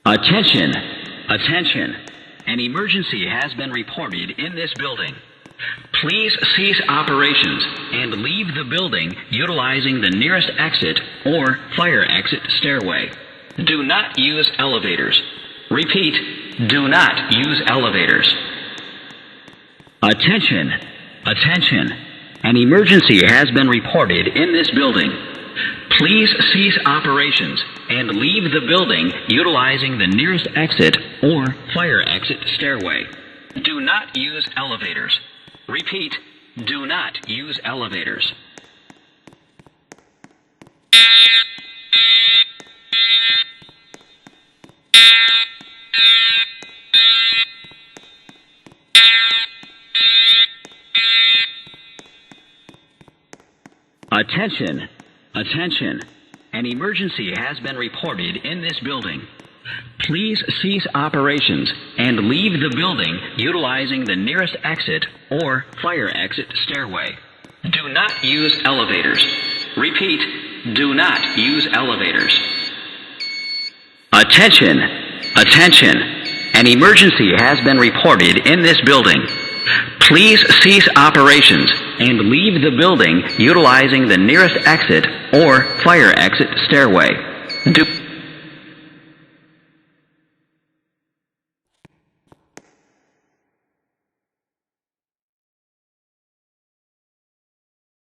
Attention! Attention! An emergency has been reported in this building. Please cease operations and leave the building utilizing the nearest exit or fire exit stairway. Do not use elevators. Repeat, do not use elevators. Attention! Attention! An emergency has been reported in this building. Please cease operations and leave the building utilizing the nearest exit or fire exit stairway. Do not use elevators. Repeat, do not use elevators. Attention! Attention! An emergency has been reported in this building. Please cease operations and leave the building utilizing the nearest exit or fire exit stairway. Do not use elevators. Repeat, do not use elevators. Attention! Attention! An emergency has been reported in this building. Please cease operations and leave the building utilizing the nearest exit or fire exit stairway. Do